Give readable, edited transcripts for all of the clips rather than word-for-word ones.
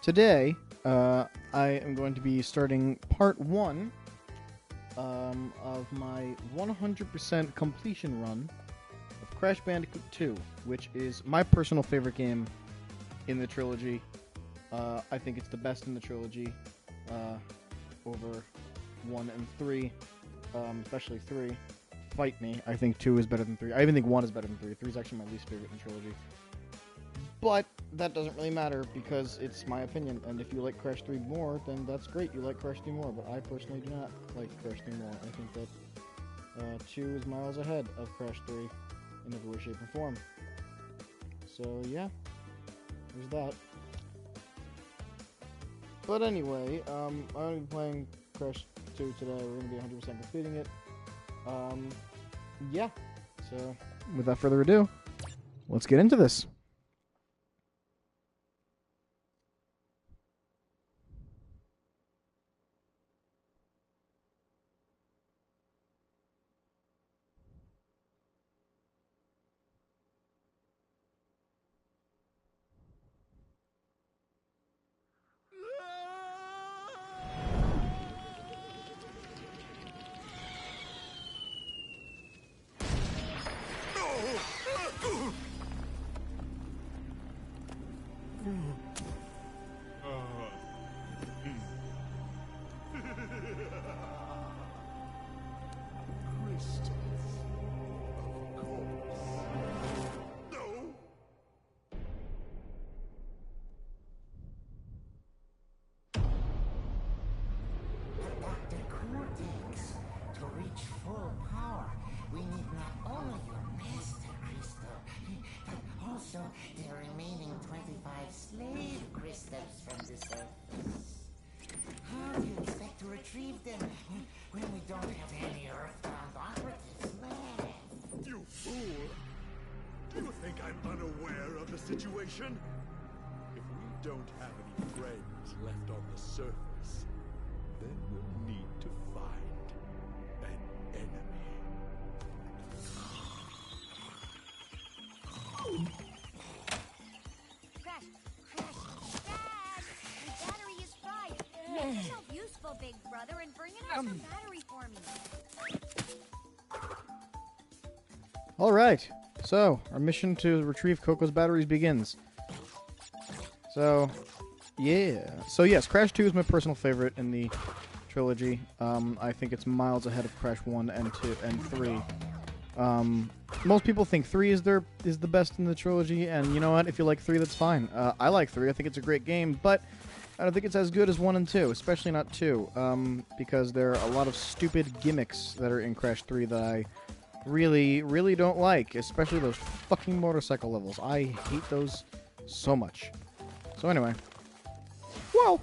Today, I am going to be starting part 1 of my 100% completion run of Crash Bandicoot 2, which is my personal favorite game in the trilogy. I think it's the best in the trilogy, over 1 and 3, especially 3. Fight me. I think 2 is better than 3. I even think 1 is better than 3. 3 is actually my least favorite in the trilogy. But that doesn't really matter because it's my opinion, and if you like Crash 3 more, then that's great, you like Crash 3 more, but I personally do not like Crash 3 more. I think that 2 is miles ahead of Crash 3 in every way, shape, and form. So yeah, there's that. But anyway, I'm going to be playing Crash 2 today. We're going to be 100% completing it. Yeah, so without further ado, let's get into this. To reach full power, we need not only your master crystal, but also the remaining 25 slave crystals from the surface. How do you expect to retrieve them when we don't have any earthbound operatives left? You fool! Do you think I'm unaware of the situation? If we don't have any friends left on the surface, then we'll need to find an enemy. Crash! My battery is fried. Make yourself useful, big brother, and bring in some battery for me. Alright, so our mission to retrieve Coco's batteries begins. So, yeah. So yes, Crash 2 is my personal favorite in the trilogy. I think it's miles ahead of Crash 1 and 2 and 3. Most people think 3 is the best in the trilogy, and you know what? If you like 3, that's fine. I like 3. I think it's a great game, but I don't think it's as good as 1 and 2, especially not 2, because there are a lot of stupid gimmicks that are in Crash 3 that I really, really don't like, especially those fucking motorcycle levels. I hate those so much. So anyway. Well.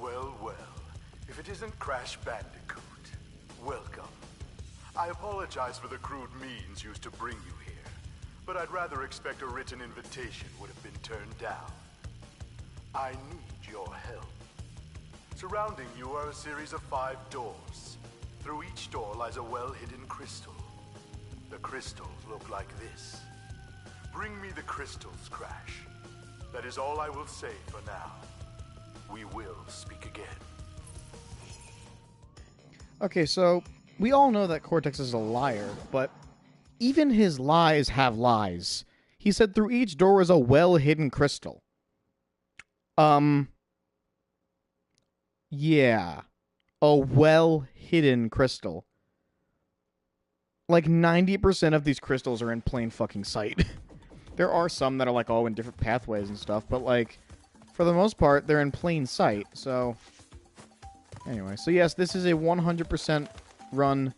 Well. If it isn't Crash Bandicoot, welcome. I apologize for the crude means used to bring you here, but I'd rather expect a written invitation would have been turned down. I need your help. Surrounding you are a series of 5 doors. Through each door lies a well-hidden crystal. The crystals look like this. Bring me the crystals, Crash. That is all I will say for now. We will speak again. Okay, so we all know that Cortex is a liar, but even his lies have lies. He said through each door is a well-hidden crystal. Yeah. A well-hidden crystal. Like 90% of these crystals are in plain fucking sight. There are some that are like, in different pathways and stuff, but like, for the most part, they're in plain sight, so anyway, so yes, this is a 100% run.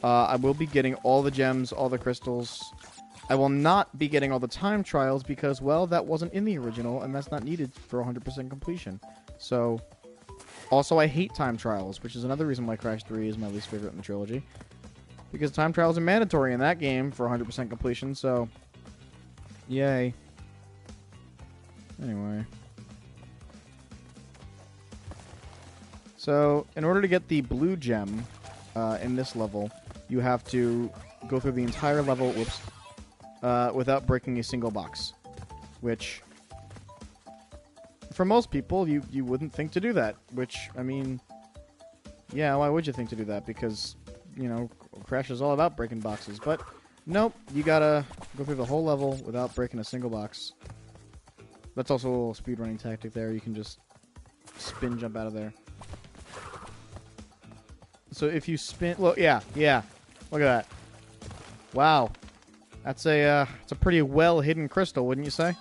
I will be getting all the gems, all the crystals. I will not be getting all the time trials because, well, that wasn't in the original, and that's not needed for 100% completion. So, Also, I hate time trials, which is another reason why Crash 3 is my least favorite in the trilogy. Because time trials are mandatory in that game for 100% completion, so... Yay. Anyway. So, in order to get the blue gem in this level, you have to go through the entire level, without breaking a single box. Which, for most people, you wouldn't think to do that. Which, I mean, yeah, why would you think to do that? Because, you know, Crash is all about breaking boxes. But, nope, you gotta go through the whole level without breaking a single box. That's also a little speedrunning tactic there. You can just spin jump out of there. So if you spin... Look, yeah. Look at that. Wow. It's a pretty well-hidden crystal, wouldn't you say?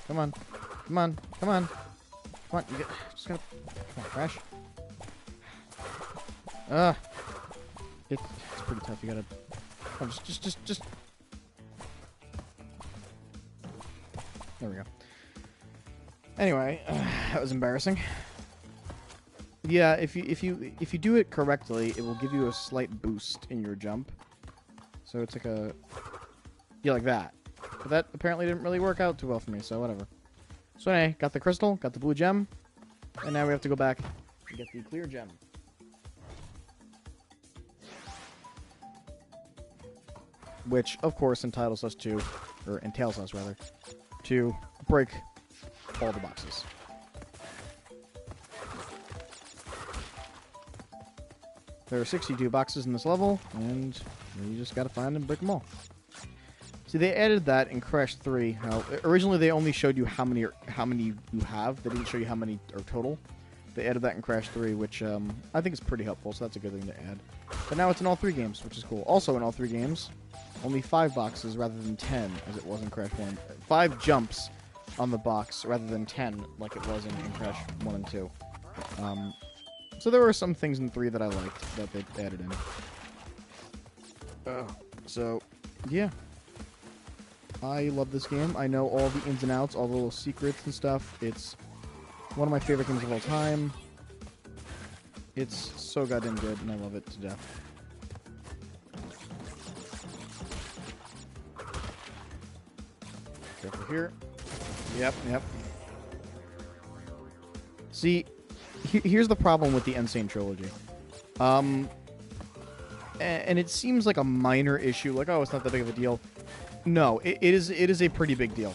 Come on. You get... Just gotta... Come on, Crash. It's pretty tough. You gotta... Oh, just... There we go. Anyway, that was embarrassing. Yeah, if you do it correctly, it will give you a slight boost in your jump. So it's like a... Yeah, like that. But that apparently didn't really work out too well for me, so whatever. So anyway, got the crystal, got the blue gem, and now we have to go back and get the clear gem. Which, of course, entails us to break all the boxes. There are 62 boxes in this level, and you just gotta find and break them all. See, they added that in Crash 3. How originally they only showed you how many you have. They didn't show you how many are total. They added that in Crash 3, which I think is pretty helpful, so that's a good thing to add. But now it's in all 3 games, which is cool. Also in all 3 games, only 5 boxes rather than 10, as it was in Crash 1. 5 jumps on the box rather than 10, like it was in Crash 1 and 2. So there were some things in 3 that I liked that they added in. So, yeah. I love this game. I know all the ins and outs, all the little secrets and stuff. It's one of my favorite games of all time. It's so goddamn good, and I love it to death. Careful here. Yep. See, here's the problem with the Insane Trilogy. And it seems like a minor issue, like, oh, it's not that big of a deal. No, it is a pretty big deal.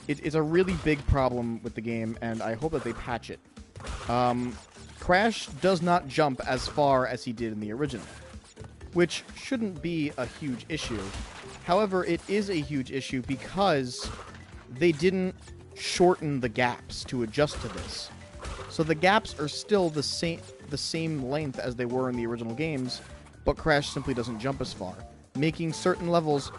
It's a really big problem with the game, and I hope that they patch it. Crash does not jump as far as he did in the original, which shouldn't be a huge issue. However, it is a huge issue because they didn't shorten the gaps to adjust to this. So the gaps are still the same length as they were in the original games, but Crash simply doesn't jump as far, making certain levels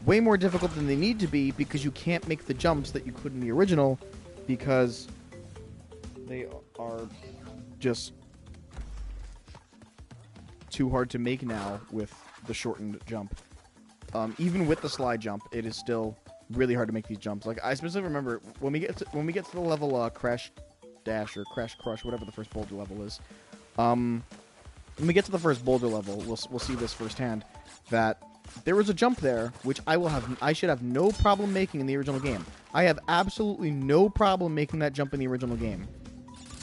way more difficult than they need to be because you can't make the jumps that you could in the original because they are just too hard to make now with the shortened jump. Even with the slide jump, it is still really hard to make these jumps. Like, I specifically remember when we get to the level Crash Dash or Crash Crush, whatever the first boulder level is. When we get to the first boulder level, we'll see this firsthand, that there was a jump there which I should have no problem making in the original game. I have absolutely no problem making that jump in the original game.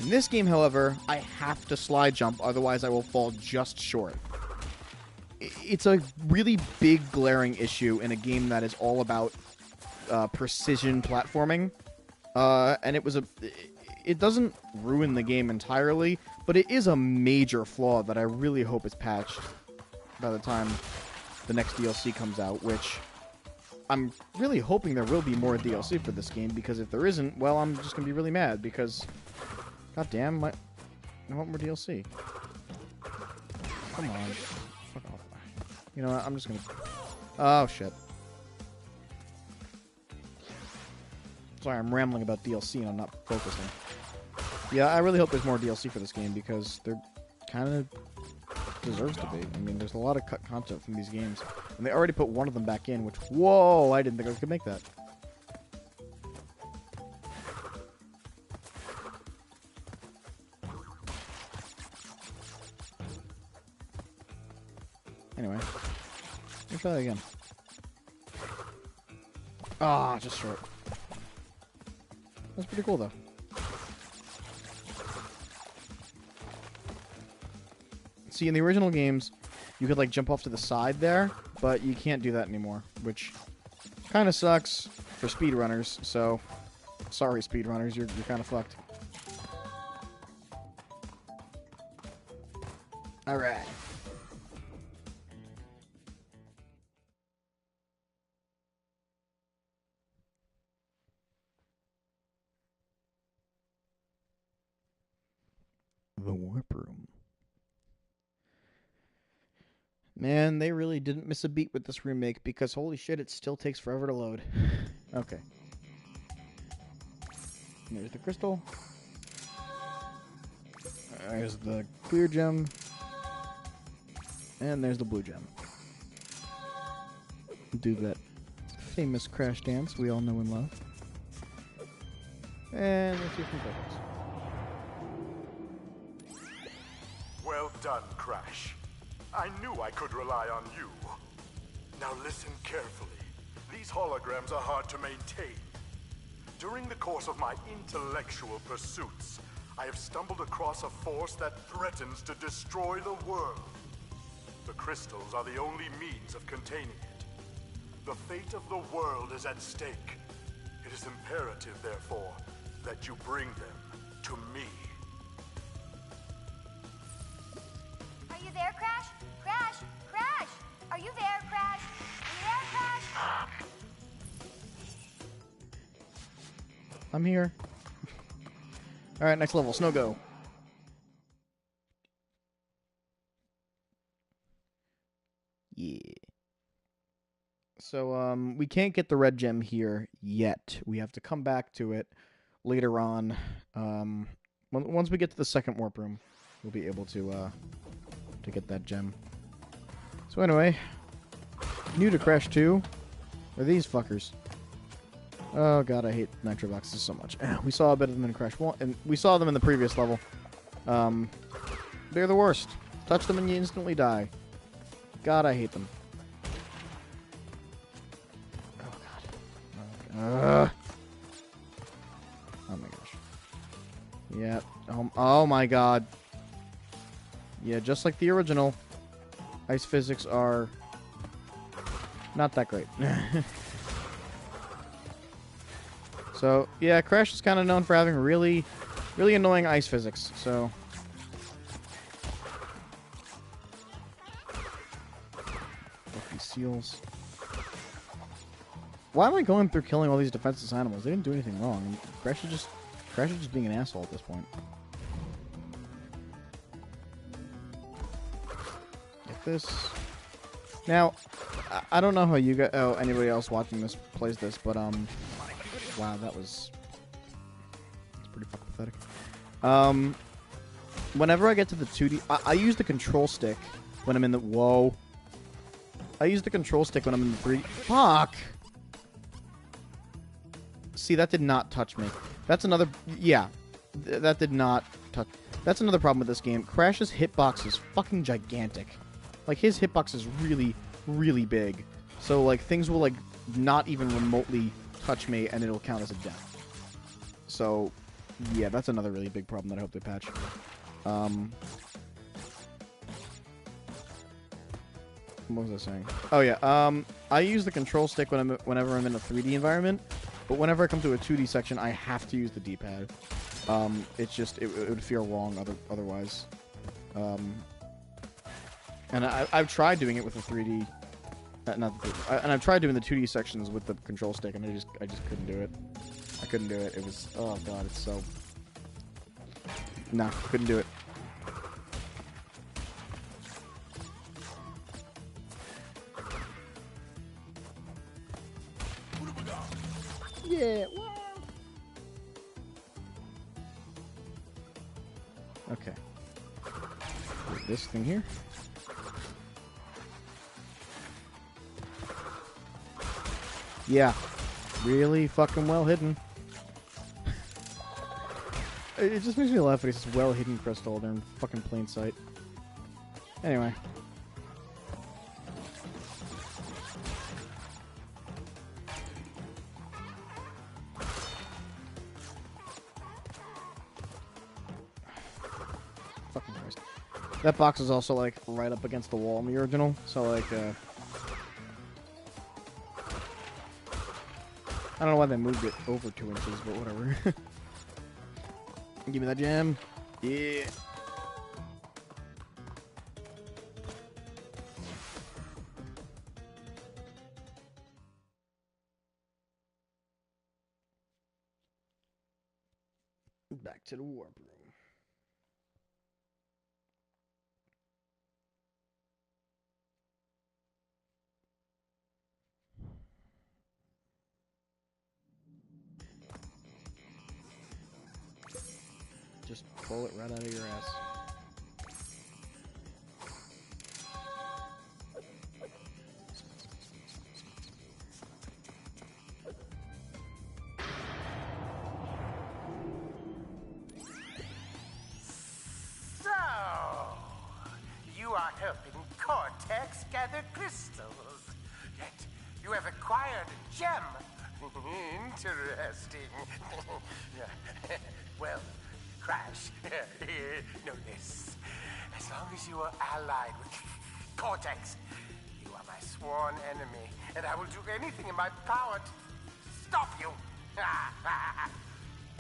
In this game, however, I have to slide jump, otherwise I will fall just short. It's a really big glaring issue in a game that is all about precision platforming, and it doesn't ruin the game entirely, but it is a major flaw that I really hope is patched by the time the next DLC comes out, which I'm really hoping there will be more DLC for this game, because if there isn't, well, I'm just going to be really mad, because, goddamn, I want more DLC. Come on. Fuck off. You know what, I'm just going to... Oh, shit. Sorry, I'm rambling about DLC and I'm not focusing. Yeah, I really hope there's more DLC for this game, because there kind of deserves to be. I mean, there's a lot of cut content from these games. And they already put one of them back in, which... Whoa! I didn't think I could make that. Anyway. Let's try that again. Ah, just short. That's pretty cool, though. See, in the original games, you could, like, jump off to the side there, but you can't do that anymore, which kind of sucks for speedrunners, so... Sorry, speedrunners, you're kind of fucked. Alright. The Warp Room. Man, they really didn't miss a beat with this remake because holy shit, it still takes forever to load. Okay. There's the crystal. There's the clear gem. And there's the blue gem. Do that famous crash dance we all know and love. And let's see some photos. Well done, Crash. I knew I could rely on you. Now listen carefully. These holograms are hard to maintain. During the course of my intellectual pursuits, I have stumbled across a force that threatens to destroy the world. The crystals are the only means of containing it. The fate of the world is at stake. It is imperative, therefore, that you bring them to me. Are you there, Crash? Crash! Crash! Are you there, Crash? Are you there, Crash? I'm here. Alright, next level. Snow Go. Yeah. So, we can't get the red gem here yet. We have to come back to it later on. Once we get to the second warp room, we'll be able to get that gem. So anyway, new to Crash 2 are these fuckers. Oh god, I hate nitro boxes so much. We saw a bit of them in Crash 1, and we saw them in the previous level. They're the worst. Touch them and you instantly die. God, I hate them. Oh god. Oh my gosh. Yeah. Oh my god. Yeah, just like the original, ice physics are not that great. So, yeah, Crash is kind of known for having really annoying ice physics, so... These seals. Why am I going through killing all these defenseless animals? They didn't do anything wrong. Crash is just being an asshole at this point. Get this. Now, I don't know how you guys... Oh, anybody else watching this plays this, but, wow, that's pretty fucking pathetic. Whenever I get to the 2D... I use the control stick when I'm in the... Whoa. I use the control stick when I'm in the 3D... Fuck! See, that did not touch me. That's another... Yeah. That did not touch... That's another problem with this game. Crash's hitbox is fucking gigantic. Like, his hitbox is really big. So, like, things will, like, not even remotely touch me, and it'll count as a death. So, yeah, that's another really big problem that I hope they patch. What was I saying? Oh, yeah, I use the control stick whenever I'm in a 3D environment, but whenever I come to a 2D section, I have to use the D-pad. It's just, it would feel wrong otherwise. And I've tried doing it with the 3D... and I've tried doing the 2D sections with the control stick, and I just couldn't do it. I couldn't do it. It was... Oh, God, it's so... Nah, couldn't do it. Yeah! Okay. This thing here. Yeah. Really fucking well hidden. It just makes me laugh that it's well hidden crystal. They're in fucking plain sight. Anyway. That box is also, like, right up against the wall in the original, so, like, I don't know why they moved it over 2 inches, but whatever. Give me that gem. Yeah. Back to the warp room. Just pull it right out of your ass. So, you are helping Cortex gather crystals. Yet, you have acquired a gem. Interesting. Well, Crash, know this. As long as you are allied with Cortex, you are my sworn enemy, and I will do anything in my power to stop you.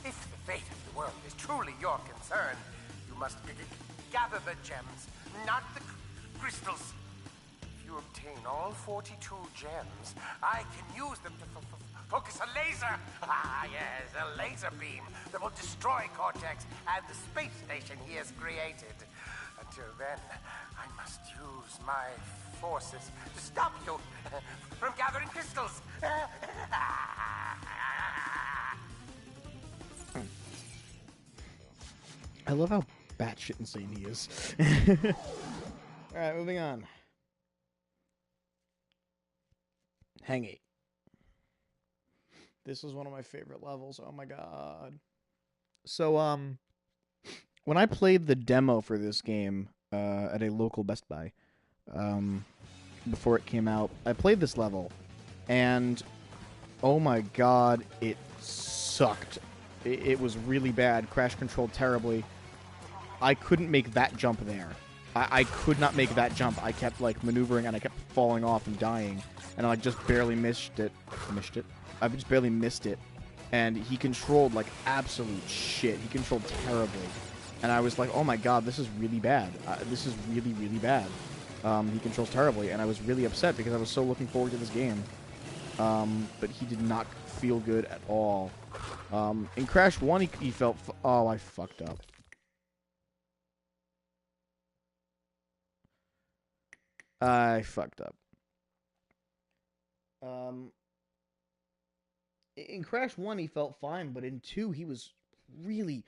If the fate of the world is truly your concern, you must gather the gems, not the crystals. If you obtain all 42 gems, I can use them to focus a laser. Yes, a laser beam that will destroy Cortex and the space station he has created. Until then, I must use my forces to stop you from gathering crystals. I love how batshit insane he is. Alright, moving on. Hang 8. This is one of my favorite levels. Oh my god. So, when I played the demo for this game at a local Best Buy, before it came out, I played this level, and oh my god, it sucked. It was really bad. Crash controlled terribly. I couldn't make that jump there. I could not make that jump. I kept, like, maneuvering, and I kept falling off and dying, and I, like, just barely missed it. I just barely missed it, and he controlled, like, absolute shit. He controlled terribly, and I was like, oh my god, this is really bad. This is really, really bad. He controls terribly, and I was really upset because I was so looking forward to this game. But he did not feel good at all. In Crash 1, he felt... oh, I fucked up. I fucked up. In Crash 1, he felt fine, but in 2, he was really,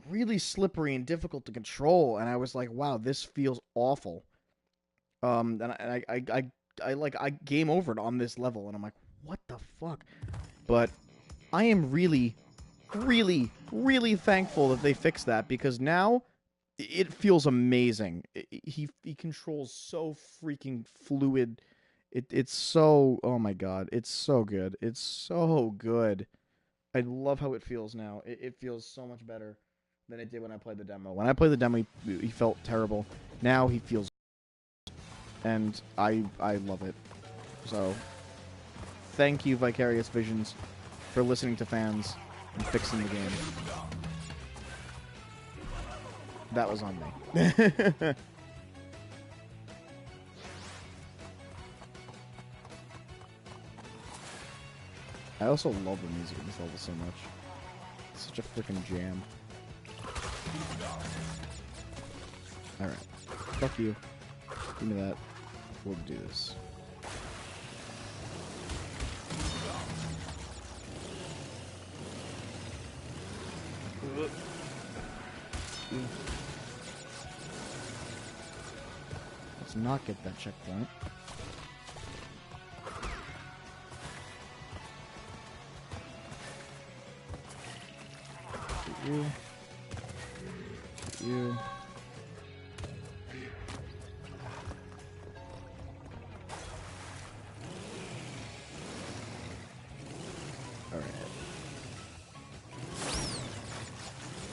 really slippery and difficult to control, and I was like, wow, this feels awful. And I game overed on this level, and I'm like, what the fuck? But I am really, really, really thankful that they fixed that, because now it feels amazing. He controls so freaking fluid. It's so... oh my god, it's so good. It's so good. I love how it feels now. It feels so much better than it did when I played the demo. When I played the demo, he felt terrible. Now he feels... and I love it. So, thank you, Vicarious Visions, for listening to fans and fixing the game. That was on me. I also love the music in this level so much. It's such a freaking jam. Alright. Fuck you. Give me that. We'll do this. Let's not get that checkpoint. You. You. Alright.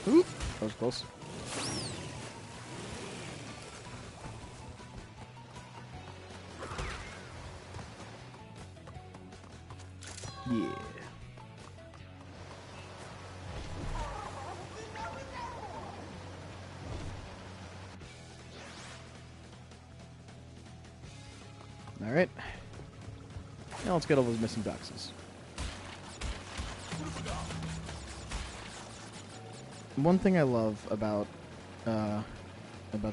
Oop! That was close. Alright. Now let's get all those missing boxes. One thing I love about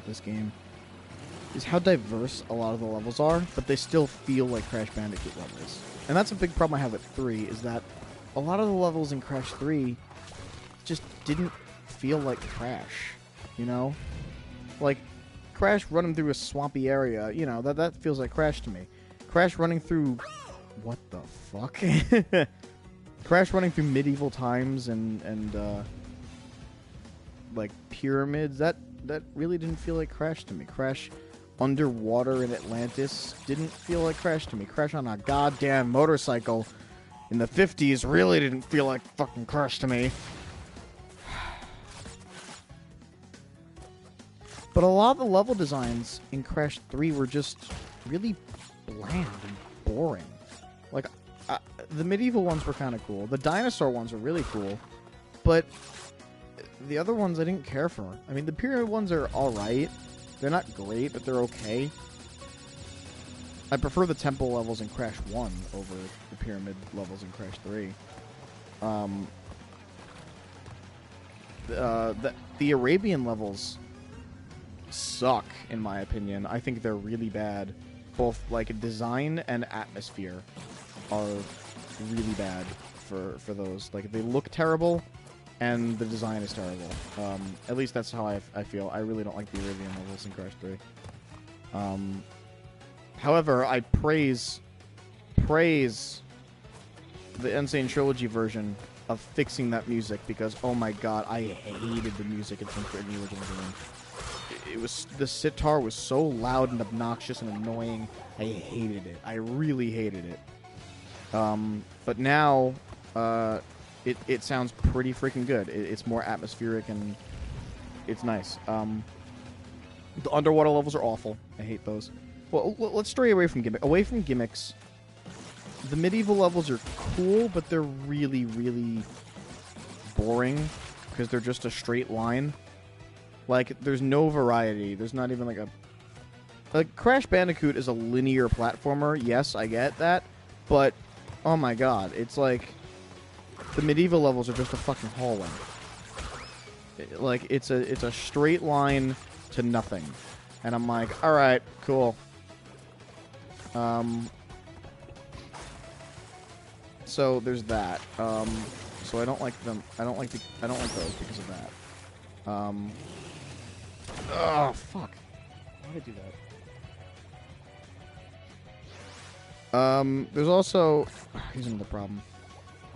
this game is how diverse a lot of the levels are, but they still feel like Crash Bandicoot levels. And that's a big problem I have with 3, is that a lot of the levels in Crash 3 just didn't feel like Crash, you know? Like, Crash running through a swampy area, you know, that feels like Crash to me. Crash running through... What the fuck? Crash running through medieval times and like, pyramids, that really didn't feel like Crash to me. Crash underwater in Atlantis didn't feel like Crash to me. Crash on a goddamn motorcycle in the 50s really didn't feel like fucking Crash to me. But a lot of the level designs in Crash 3 were just really bland and boring. Like, the medieval ones were kind of cool. The dinosaur ones were really cool. But the other ones I didn't care for. I mean, the pyramid ones are alright. They're not great, but they're okay. I prefer the temple levels in Crash 1 over the pyramid levels in Crash 3. The Arabian levels suck, in my opinion. I think they're really bad. Both, like, design and atmosphere are really bad for those. Like, they look terrible, and the design is terrible. At least that's how I feel. I really don't like the Arabian levels in Crash 3. However, I praise the Insane Trilogy version of fixing that music, because, oh my god, I hated the music in the original game. The sitar was so loud and obnoxious and annoying. I hated it. I really hated it. But now, it sounds pretty freaking good. It's more atmospheric and it's nice. The underwater levels are awful. I hate those. Well, let's stray away from gimmicks. The medieval levels are cool, but they're really, really boring because they're just a straight line. Like, there's no variety. There's not even like Crash Bandicoot is a linear platformer. Yes, I get that. But, oh my god, it's like the medieval levels are just a fucking hallway. Like, it's a straight line to nothing. And I'm like, alright, cool. So there's that. So I don't like them. I don't like those because of that. Oh fuck! Why did I do that? There's also here's another problem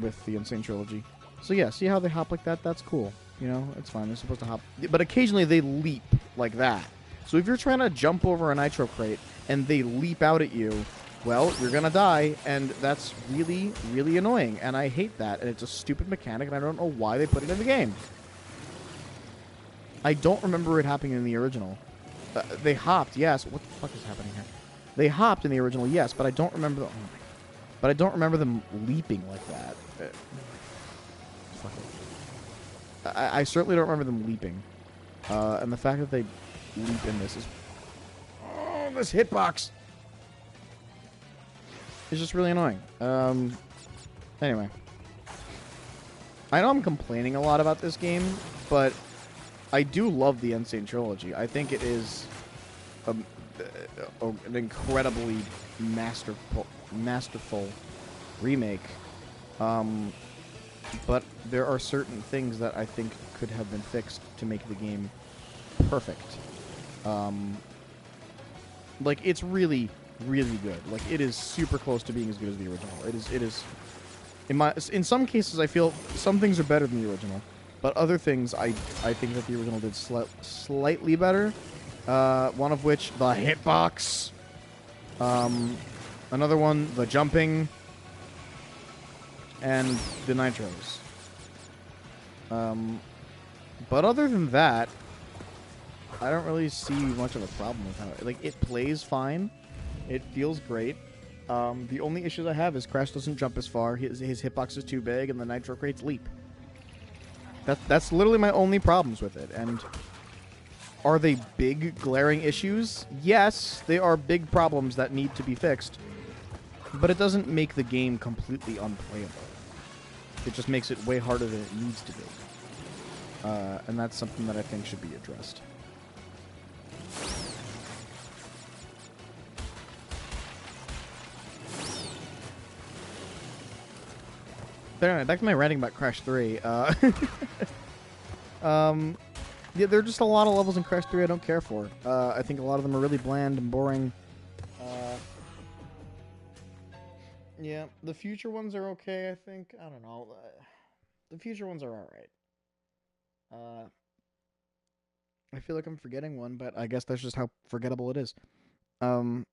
with the Insane Trilogy. So yeah, see how they hop like that? That's cool. You know, it's fine. They're supposed to hop, but occasionally they leap like that. So if you're trying to jump over a nitro crate and they leap out at you, well, you're gonna die, and that's really, really annoying, and I hate that, and it's a stupid mechanic, and I don't know why they put it in the game. I don't remember it happening in the original. They hopped, yes. What the fuck is happening here? They hopped in the original, yes, but I don't remember but I don't remember them leaping like that. Fuck it. I certainly don't remember them leaping. And the fact that they leap in this is... Oh, this hitbox! It's just really annoying. Anyway. I know I'm complaining a lot about this game, but I do love the Insane Trilogy. I think it is an incredibly masterful remake. But there are certain things that I think could have been fixed to make the game perfect. Like, it's really, really good. Like, it is super close to being as good as the original. It is. In some cases, I feel some things are better than the original, but other things I think that the original did slightly better. One of which, the hitbox. Another one, the jumping, and the nitros. But other than that, I don't really see much of a problem with how it plays fine. It feels great. The only issues I have is Crash doesn't jump as far, his hitbox is too big, and the nitro crates leap. That's literally my only problems with it, and Are they big, glaring issues? Yes, they are big problems that need to be fixed. But it doesn't make the game completely unplayable. It just makes it way harder than it needs to be. And that's something that I think should be addressed. But anyway, back to my ranting about Crash 3. Yeah, there are just a lot of levels in Crash 3 I don't care for. I think a lot of them are really bland and boring. Yeah, the future ones are okay, I think. I don't know. The future ones are alright. I feel like I'm forgetting one, but I guess that's just how forgettable it is. And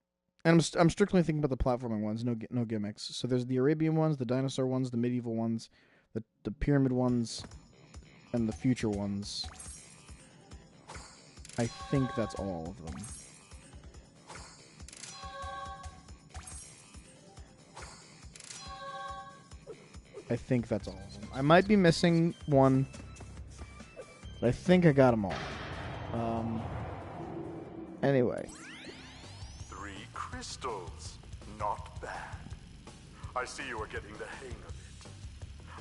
I'm strictly thinking about the platforming ones, no gimmicks. So there's the Arabian ones, the dinosaur ones, the medieval ones, the pyramid ones, and the future ones. I think that's all of them. I think that's all of them. I might be missing one, but I think I got them all. Anyway. 3 crystals. Not bad. I see you are getting the hang of it.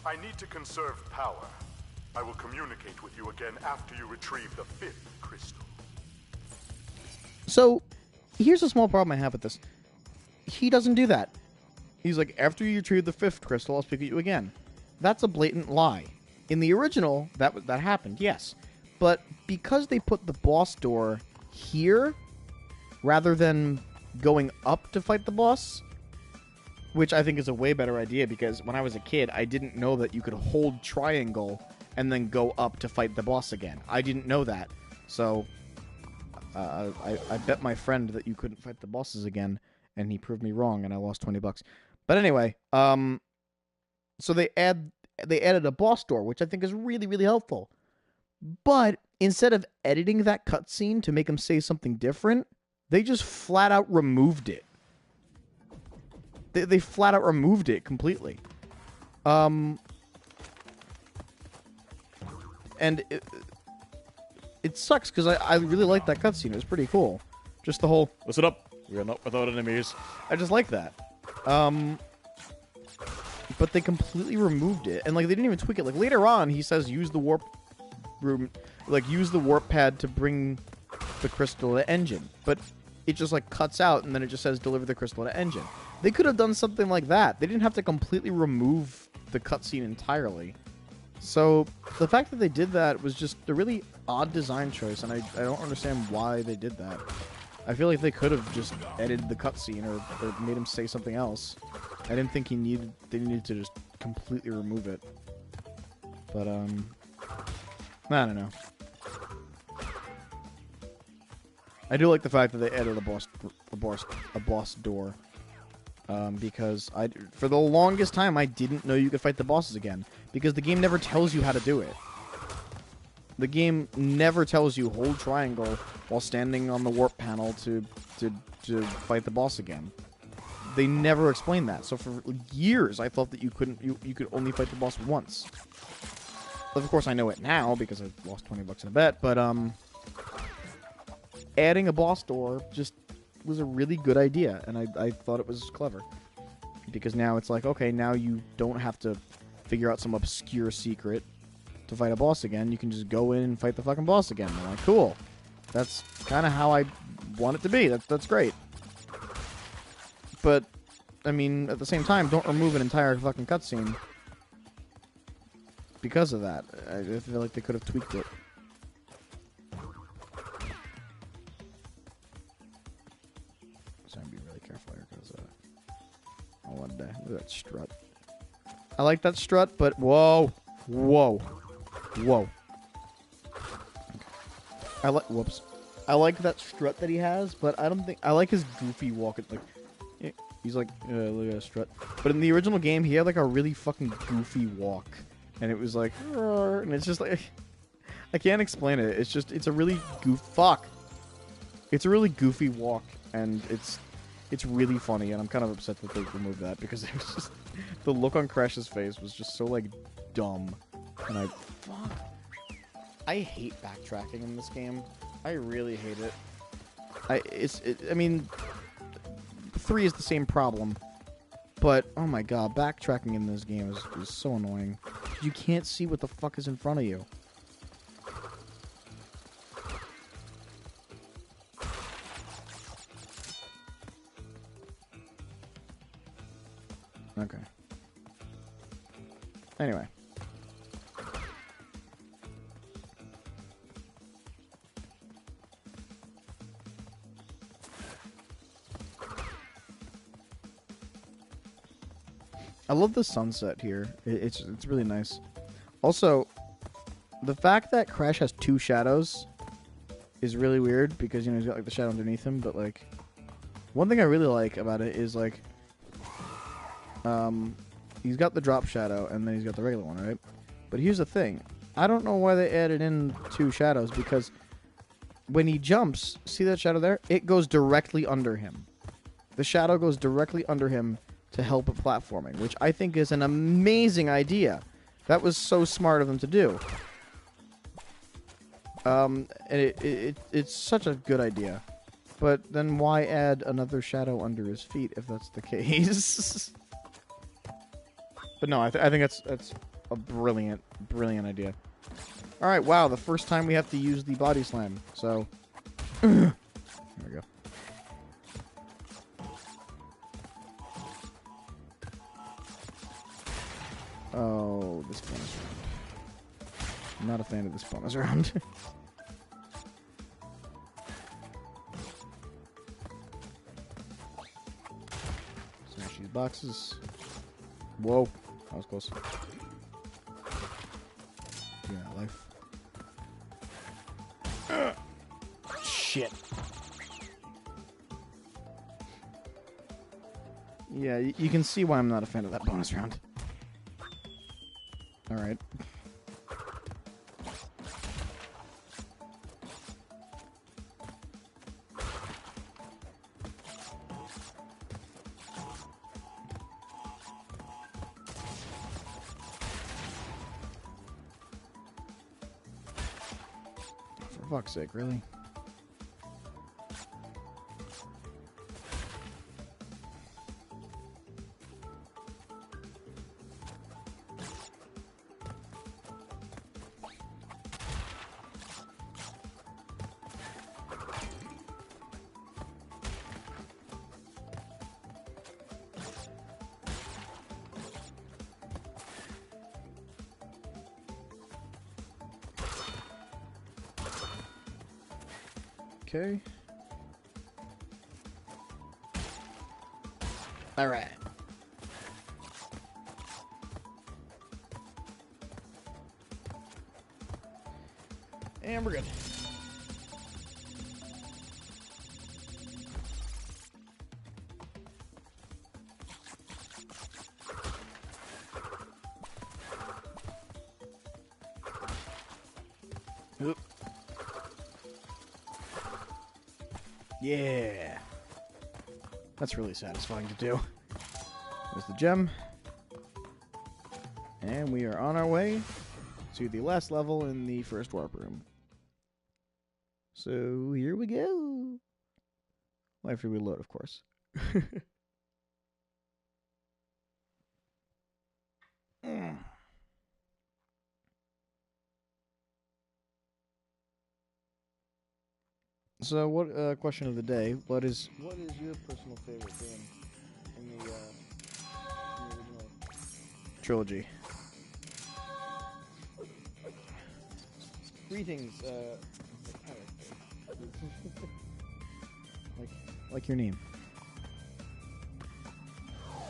I need to conserve power. I will communicate with you again after you retrieve the 5th crystal. So, here's a small problem I have with this. He doesn't do that. He's like, after you retrieve the 5th crystal, I'll speak with you again. That's a blatant lie. In the original, that happened, yes. But because they put the boss door here, rather than going up to fight the boss, which I think is a way better idea, because when I was a kid, I didn't know that you could hold triangle and then go up to fight the boss again. I didn't know that. So, I bet my friend that you couldn't fight the bosses again, and he proved me wrong, and I lost $20. But anyway, so they added a boss door, which I think is really, really helpful. But instead of editing that cutscene to make him say something different, they just flat out removed it. They flat out removed it completely. And it sucks because I really liked that cutscene. It was pretty cool. Just the whole, listen up, we are not without enemies. I just like that. But they completely removed it. And, like, they didn't even tweak it. Like, later on, he says use the warp room, like, use the warp pad to bring the crystal to engine. But it just, like, cuts out, and then it just says deliver the crystal to engine. They could have done something like that. They didn't have to completely remove the cutscene entirely. So, the fact that they did that was just a really odd design choice, and I don't understand why they did that. I feel like they could have just edited the cutscene or made him say something else. I didn't think they needed to just completely remove it. But, I don't know. I do like the fact that they added a boss door. Because for the longest time, I didn't know you could fight the bosses again. Because the game never tells you how to do it. The game never tells you hold triangle while standing on the warp panel to fight the boss again. They never explain that. So for years, I thought that you could only fight the boss once. Of course, I know it now because I lost $20 in a bet. But adding a boss door just was a really good idea, and I thought it was clever. Because now it's like, okay, now you don't have to figure out some obscure secret to fight a boss again. You can just go in and fight the fucking boss again. I'm like, cool. That's kind of how I want it to be. That's great. But, I mean, at the same time, don't remove an entire fucking cutscene because of that. I feel like they could have tweaked it. So I'm being really careful here because I wanted to look at that strut. I like that strut, but whoa. Whoops. I like that strut that he has, but I don't think I like his goofy walk. Like, he's like, look at that strut. But in the original game, he had like a really fucking goofy walk, and it was like, and it's just like, I can't explain it. It's a really It's a really goofy walk, and it's really funny, and I'm kind of upset that they removed that because it was just the look on Crash's face was just so like dumb, and I hate backtracking in this game. I really hate it. I mean, 3 is the same problem. But, oh my god, backtracking in this game is so annoying. You can't see what the fuck is in front of you. Okay. Anyway. I love the sunset here. It's really nice. Also, the fact that Crash has 2 shadows is really weird because, you know, he's got like the shadow underneath him, but like one thing I really like about it is like he's got the drop shadow and then he's got the regular one, right? But here's the thing. I don't know why they added in 2 shadows because when he jumps, see that shadow there? It goes directly under him. The shadow goes directly under him to help with platforming, which I think is an amazing idea. That was so smart of them to do. And it's such a good idea. But then why add another shadow under his feet if that's the case? But no, I think that's a brilliant idea. All right, wow, the first time we have to use the body slam. So there we go. Oh, this bonus round. I'm not a fan of this bonus round. Smash these boxes. Whoa, that was close. You're out of life. Shit. Yeah, you can see why I'm not a fan of that bonus round. Alright. For fuck's sake, really? Okay. All right. And we're good. Oop. Yeah. That's really satisfying to do. There's the gem. And we are on our way to the last level in the first warp room. So here we go. Well, after we load, of course. So, what question of the day? What is your personal favorite game in the original trilogy? Greetings, like your name.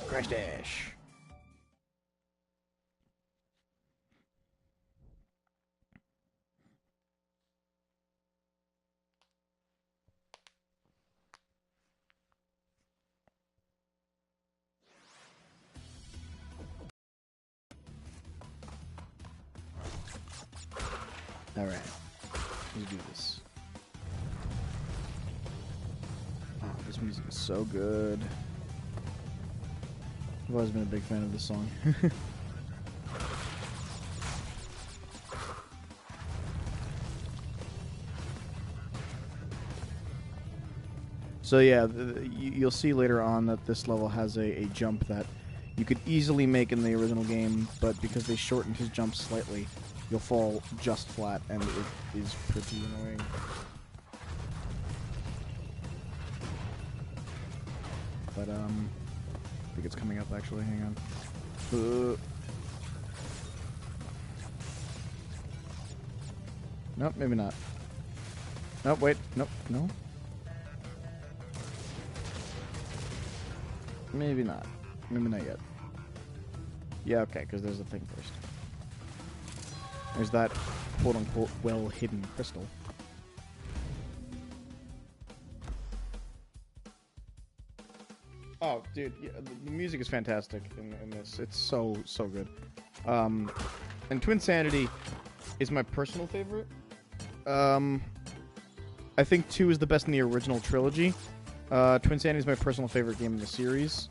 Crash Dash. Alright, let's do this. Oh, this music is so good. I've always been a big fan of this song. So yeah, you'll see later on that this level has a jump that you could easily make in the original game, but because they shortened his jump slightly, you'll fall just flat, and it is pretty annoying. But I think it's coming up actually. Hang on. Nope, maybe not. Nope, wait. Nope, no. Maybe not. Maybe not yet. Yeah, okay, because there's a thing first. There's that quote-unquote well-hidden crystal. Oh, dude, yeah, the music is fantastic in this. It's so good. And Twinsanity is my personal favorite. I think 2 is the best in the original trilogy. Twinsanity is my personal favorite game in the series.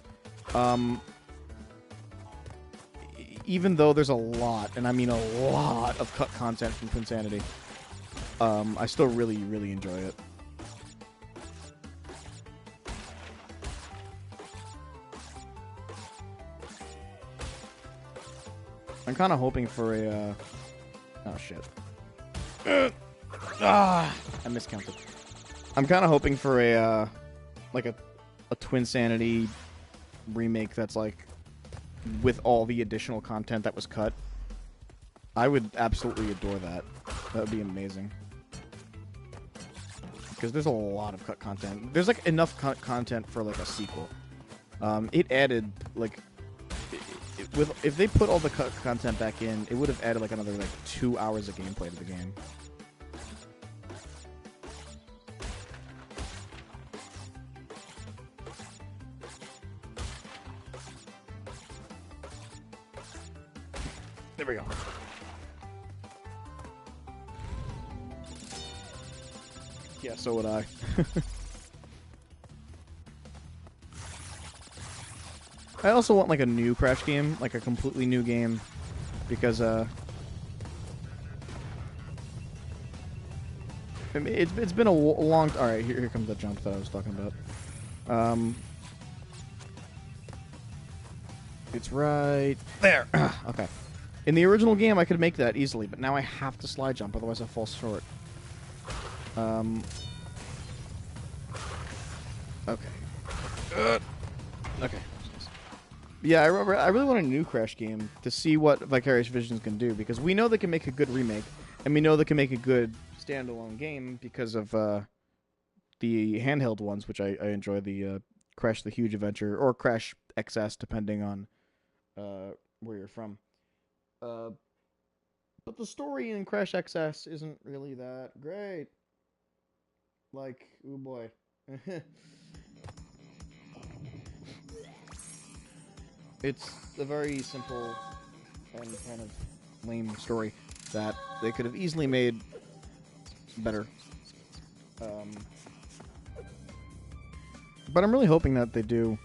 Even though there's a lot, and I mean a lot of cut content from Twinsanity, I still really enjoy it. I'm kind of hoping for a, oh shit. I miscounted. I'm kind of hoping for a, like a Twinsanity remake that's like, with all the additional content that was cut. I would absolutely adore that. That would be amazing. Because there's a lot of cut content. There's like enough content for like a sequel. It added like... if they put all the cut content back in, it would have added like another like 2 hours of gameplay to the game. There we go. Yeah, so would I. I also want like a new Crash game, like a completely new game, because it's been a long. All right, here comes the jump that I was talking about. It's right there. Okay. In the original game, I could make that easily, but now I have to slide jump, otherwise I fall short. Okay. Okay. Yeah, I really want a new Crash game to see what Vicarious Visions can do, because we know they can make a good remake, and we know they can make a good standalone game because of the handheld ones, which I enjoy, the Crash the Huge Adventure, or Crash XS, depending on where you're from. But the story in Crash XS isn't really that great. Like, oh boy. It's a very simple and kind of lame story that they could have easily made better. But I'm really hoping that they do.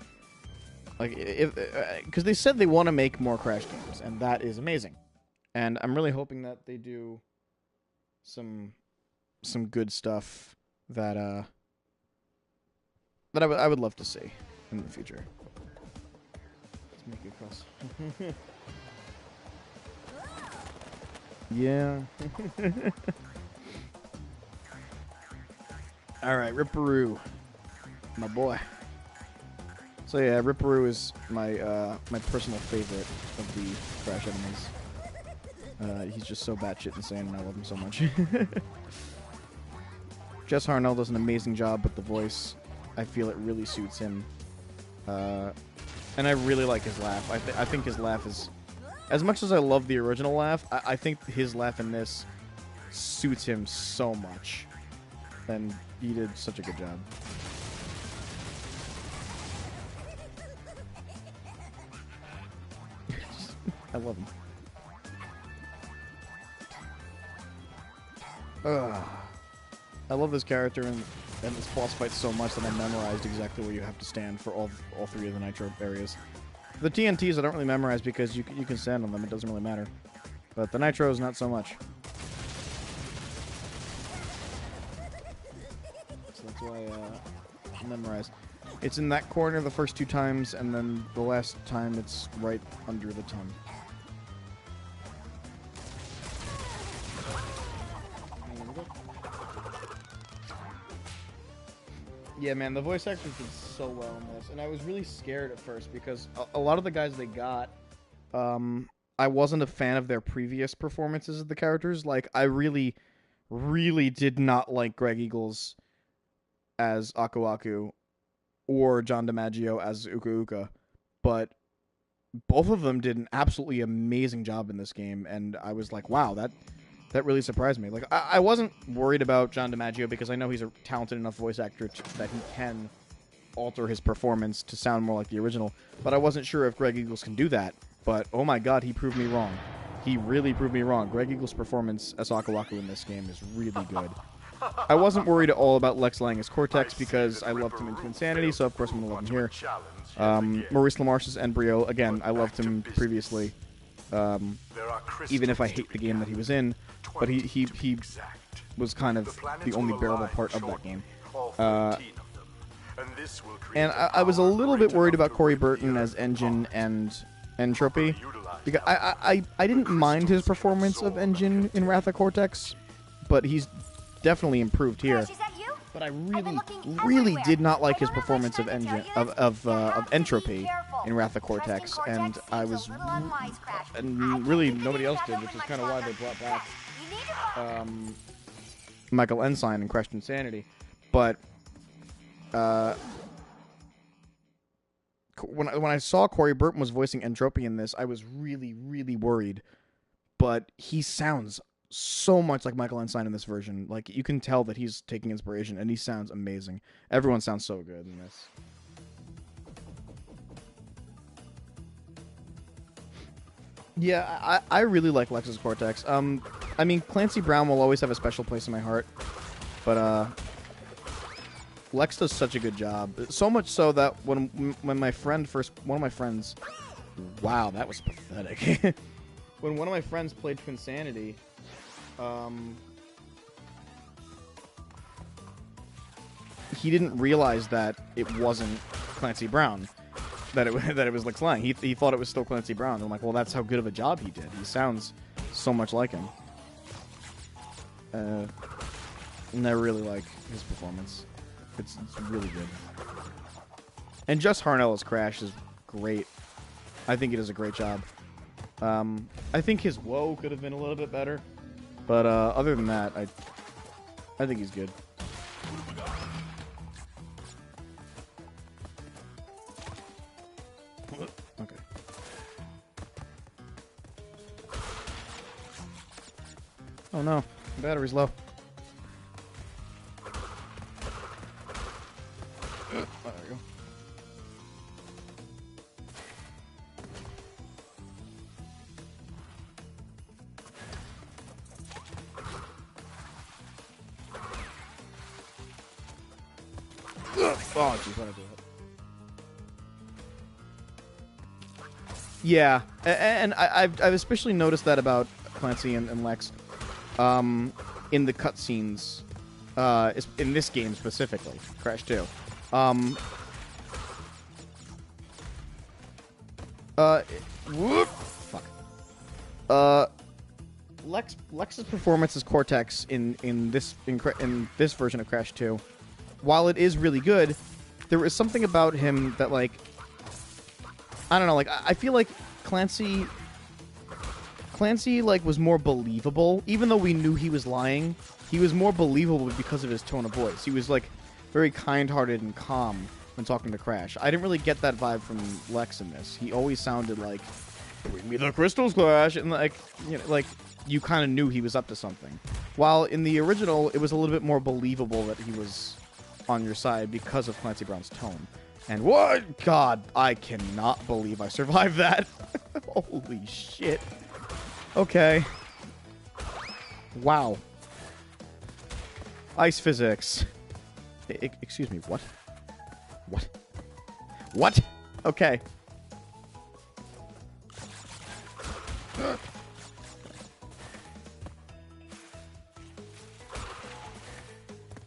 Like, because they said they want to make more Crash games, and that is amazing. And I'm really hoping that they do some good stuff that I would love to see in the future. Let's make it across. Yeah. All right, Ripperoo, my boy. So yeah, Ripperoo is my my personal favorite of the Crash enemies. He's just so batshit insane, and I love him so much. Jess Harnell does an amazing job with the voice. I feel it really suits him, and I really like his laugh. I think his laugh is, as much as I love the original laugh, I think his laugh in this suits him so much, and he did such a good job. I love him. I love this character and this boss fight so much that I memorized exactly where you have to stand for all three of the Nitro areas. The TNTs I don't really memorize because you can stand on them, it doesn't really matter. But the Nitros, not so much. So that's why memorize. It's in that corner the first 2 times, and then the last time it's right under the tongue. There we go. Yeah, man, the voice actors did so well in this, and I was really scared at first because a lot of the guys they got, I wasn't a fan of their previous performances of the characters. Like, I really, really did not like Greg Eagles as Aku Aku or John DiMaggio as Uka Uka, but both of them did an absolutely amazing job in this game, and I was like, wow, that really surprised me. Like, I wasn't worried about John DiMaggio because I know he's a talented enough voice actor that he can alter his performance to sound more like the original, but I wasn't sure if Greg Eagles can do that. But, oh my god, he proved me wrong. He really proved me wrong. Greg Eagles' performance as Aku Aku in this game is really good. I wasn't worried at all about Lex Lang as Cortex because I loved him in Twinsanity, so of course I'm going to love him here. Maurice LaMarche's Embryo, again, I loved him previously, even if I hate the game that he was in, but he was kind of the only bearable part of that game. And I was a little bit worried about Corey Burton as Engine and Entropy, because I didn't mind his performance of Engine in Wrath of Cortex, but he's definitely improved here. Crash, is that you? But I I've been really, looking really everywhere. did not like I his don't have performance much of time to Engine tell you this. You have to Entropy be careful. in Wrath of Trusting Cortex, and Cortex I seems was, a little unwise, Crash. I and can't really keep nobody else that did, open which is much kind of why they longer. brought back You need to Michael Ensign in Crash Insanity. But when I saw Corey Burton was voicing Entropy in this, I was really, really worried. But he sounds so much like Michael Ensign in this version. Like, you can tell that he's taking inspiration, and he sounds amazing. Everyone sounds so good in this. Yeah, I really like Lex's Cortex. I mean, Clancy Brown will always have a special place in my heart, but Lex does such a good job. So much so that when my friend one of my friends, wow, that was pathetic. When one of my friends played Twinsanity, he didn't realize that it wasn't Clancy Brown, that it was Lex Lang. He thought it was still Clancy Brown. I'm like, well, that's how good of a job he did. He sounds so much like him. And I really like his performance. It's really good. And Just Harnell as Crash is great. I think he does a great job. I think his woe could have been a little bit better, but other than that, I think he's good. Okay. Oh no, the battery's low. Oh, there we go. Oh, geez, what did I do? Yeah, and I've especially noticed that about Clancy and Lex, in the cutscenes, in this game specifically, Crash 2. Whoop, fuck. Lex's performance as Cortex in this version of Crash 2, while it is really good, there is something about him that, like, I don't know, like, I feel like Clancy, like, was more believable. Even though we knew he was lying, he was more believable because of his tone of voice. He was, like, very kind-hearted and calm when talking to Crash. I didn't really get that vibe from Lex in this. He always sounded like, bring me the crystals, Crash, and, like, you know, like, you kind of knew he was up to something. While in the original, it was a little bit more believable that he was on your side because of Clancy Brown's tone. And what? God, I cannot believe I survived that. Holy shit. Okay. Wow. Ice physics. Excuse me, what? What? What? Okay.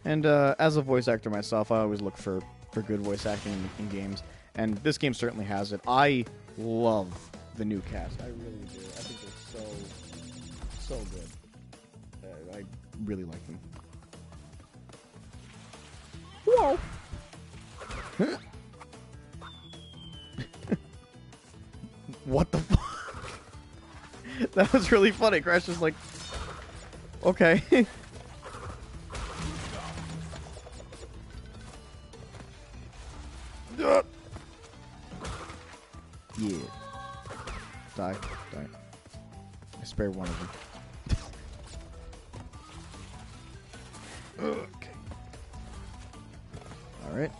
And as a voice actor myself, I always look for for good voice acting in games, and this game certainly has it. I love the new cast. I really do. I think they're so good. I really like them. Whoa! What the fuck? That was really funny. Crash is like, okay. Yeah. Die. I spare one of them. Okay. Alright.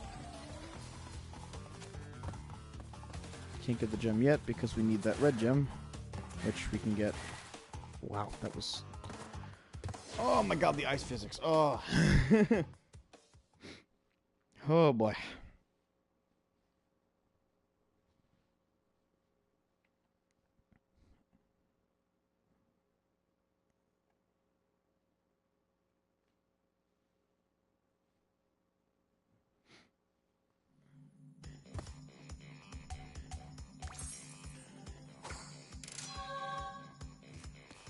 Can't get the gem yet because we need that red gem, which we can get. Wow, that was. Oh my god, the ice physics. Oh. Oh boy.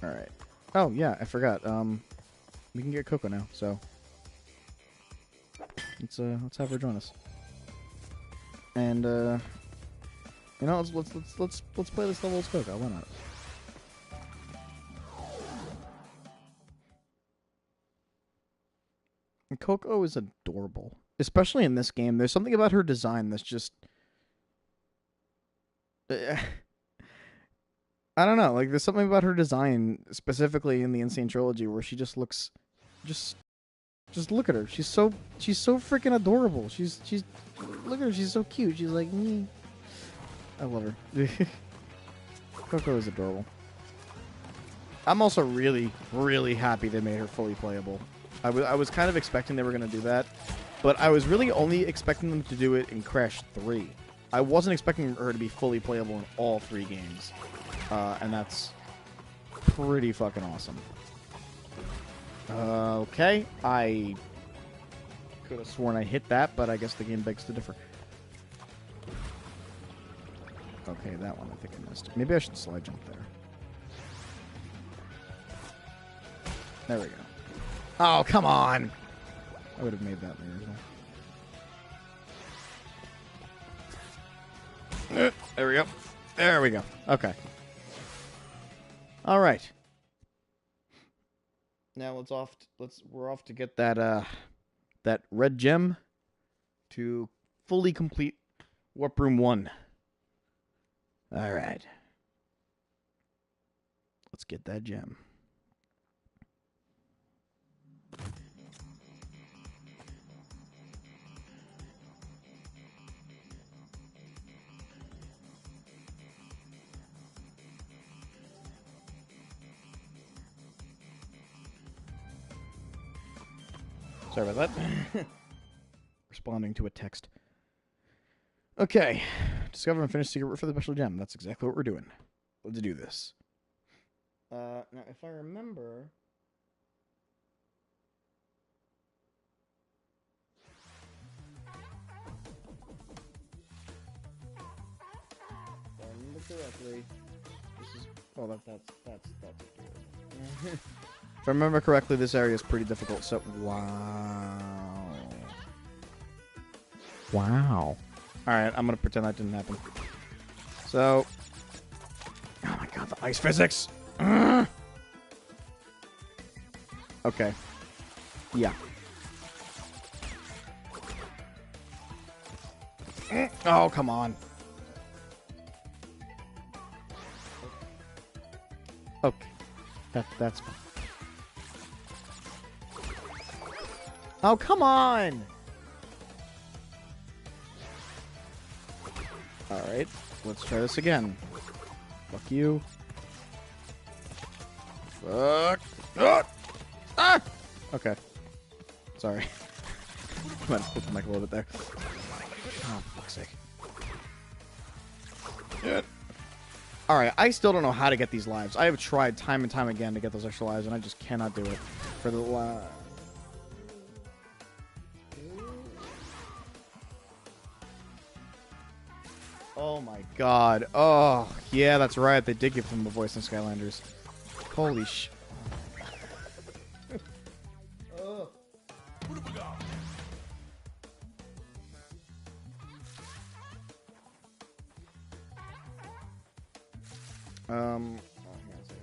Alright. Oh, yeah, I forgot. We can get Coco now, so let's have her join us. And you know, let's play this level as Coco. Why not? And Coco is adorable, especially in this game. There's something about her design that's just I don't know. Like, there's something about her design, specifically in the Insane Trilogy, where she just looks, just look at her. She's so freaking adorable. She's look at her. She's so cute. She's like me. I love her. Coco is adorable. I'm also really, really happy they made her fully playable. I was kind of expecting they were going to do that, but I was really only expecting them to do it in Crash 3. I wasn't expecting her to be fully playable in all 3 games. And that's pretty fucking awesome. Okay, I could have sworn I hit that, but I guess the game begs to differ. Okay, that one I think I missed. Maybe I should slide jump there. There we go. Oh, come on! I would have made that in the original. There we go. There we go. Okay. All right. Now we're off to get that that red gem to fully complete Warp Room 1. All right. Let's get that gem. Sorry about that. Responding to a text. Okay. Discover and finish secret for the special gem. That's exactly what we're doing. Let's do this. Now, if I remember... If I remember correctly... This is... Oh, that's it. If I remember correctly, this area is pretty difficult, so... Wow. Wow. Alright, I'm gonna pretend that didn't happen. So... Oh my god, the ice physics! Okay. Yeah. Oh, come on. Okay. That's fine. Oh, come on! Alright, let's try this again. Fuck you. Fuck. Ah! Okay. Sorry. I might have put the mic a little bit there. Oh, fuck's sake. Alright, I still don't know how to get these lives. I have tried time and time again to get those extra lives, and I just cannot do it. For the Oh my god. Oh, yeah, that's right. They did give him a voice in Skylanders. Holy sh... Ugh. Oh, hang on a second.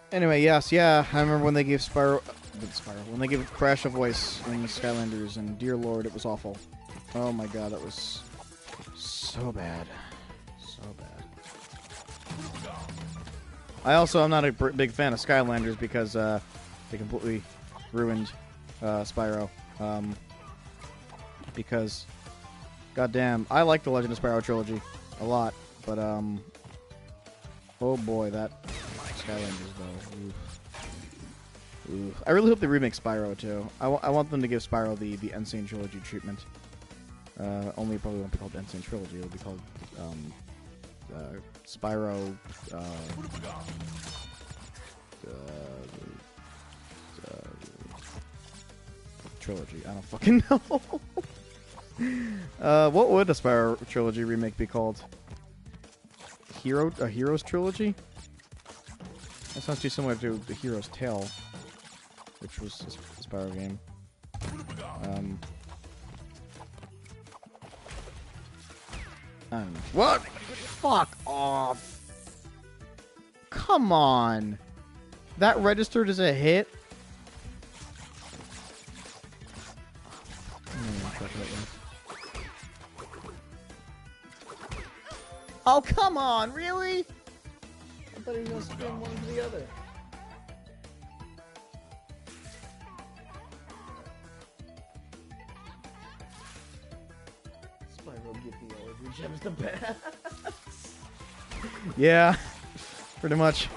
Anyway, yes, yeah, I remember when they gave when they gave Crash a voice in Skylanders, and dear lord, it was awful. Oh my god, that was so bad. So bad. I also am not a big fan of Skylanders because they completely ruined Spyro. Because, goddamn, I like the Legend of Spyro trilogy a lot, but oh boy, that Skylanders though. Oof. Oof. I really hope they remake Spyro too. I want them to give Spyro the Insane Trilogy treatment. Only it probably won't be called Insane Trilogy. It'll be called Spyro. Trilogy. I don't fucking know. What would a Spyro trilogy remake be called? A Heroes trilogy? That sounds too similar to the Hero's Tale, which was a Spyro game. I don't know. What? Fuck off! Come on! That registered as a hit? Oh, come on! Really? I thought he was going to spin one to the other. Spyro, get the yellow gems the best. Yeah, pretty much.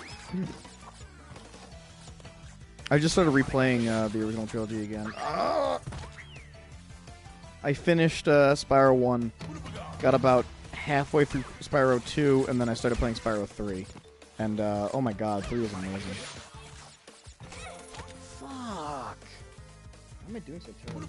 I just started replaying the original trilogy again. I finished Spyro 1, got about halfway through Spyro 2, and then I started playing Spyro 3. And, oh my god, 3 was amazing. Fuck! Why am I doing so terrible?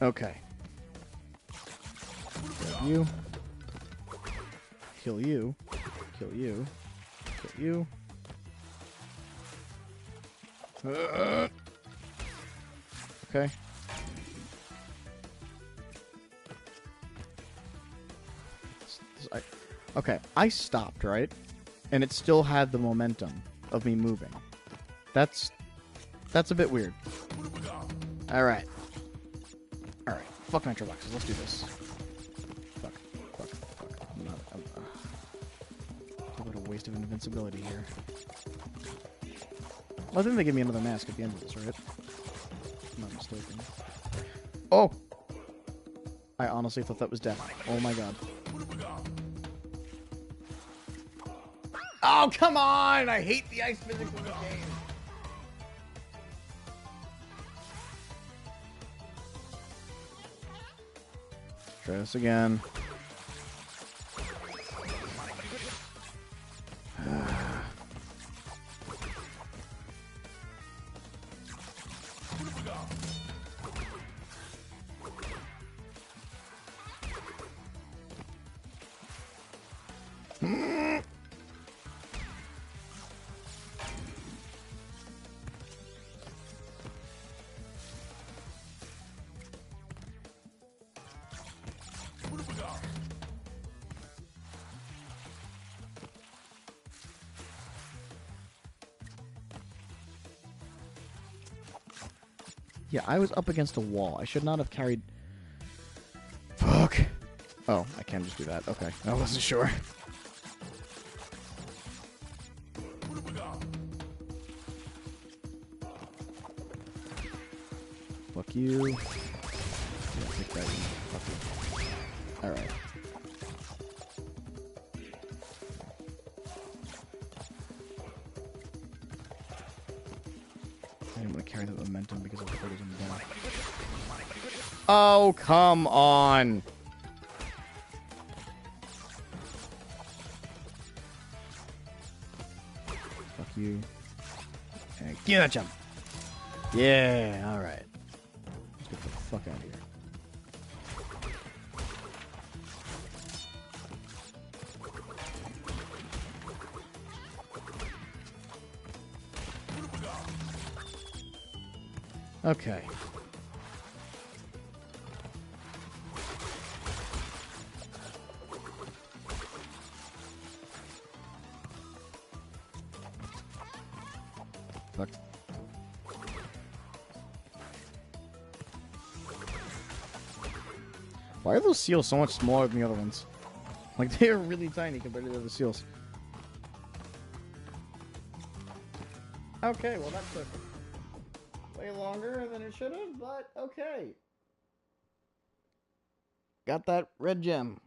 Okay. Grab you. Kill you. Kill you. Kill you. Okay. Okay, I stopped, right? And it still had the momentum of me moving. That's a bit weird. Alright. Alright, fuck Nitro Boxes, let's do this. Fuck. I'm not, what a waste of invincibility here. Well, I think they give me another mask at the end of this, right? If I'm not mistaken. Oh! I honestly thought that was death. Oh my god. Oh, come on! I hate the ice physics in the game. Try this again. Yeah, I was up against a wall. I should not have carried... Fuck. Oh, I can just do that. Okay. I wasn't sure. Fuck you. Yeah, take that. Fuck you. Alright. I didn't want to carry the momentum because of what is in down. Oh, come on! Fuck you. And get that jump! Yeah, alright. Let's get the fuck out of here. Okay. Fuck. Why are those seals so much smaller than the other ones? Like, they are really tiny compared to the other seals. Okay, well that took way longer than it should have, but okay. Got that red gem.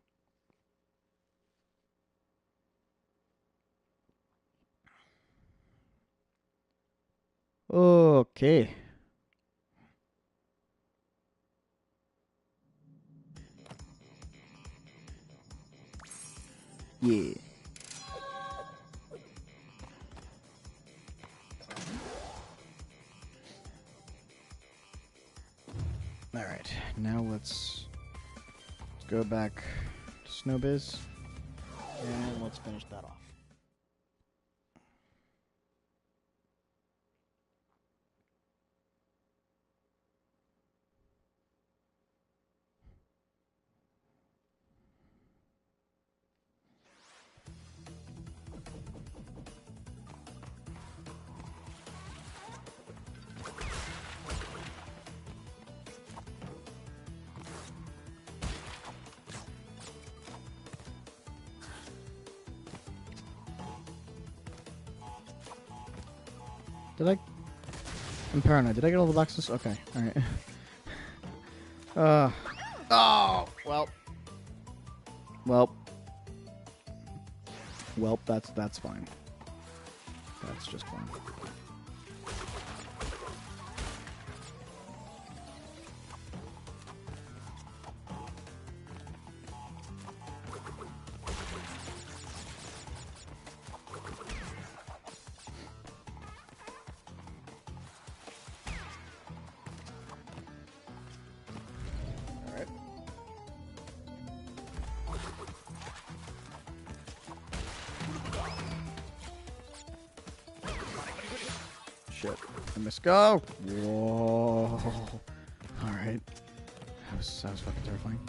Okay. Yeah. Alright, now let's go back to Snowbiz, and let's finish that off. Did I? I'm paranoid. Did I get all the boxes? Okay, alright. Oh! Well. Well, that's fine. That's just fine. Alright. Shit. I missed. Go! Whoa. Alright. That was fucking terrifying.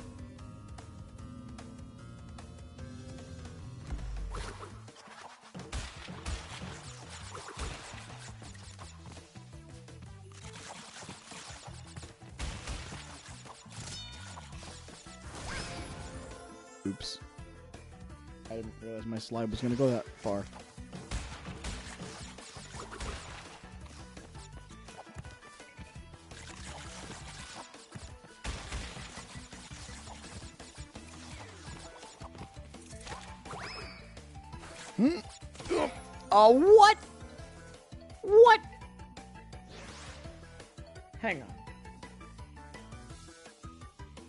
Oops. I didn't realize my slide was gonna go that far. Oh, what? What? Hang on.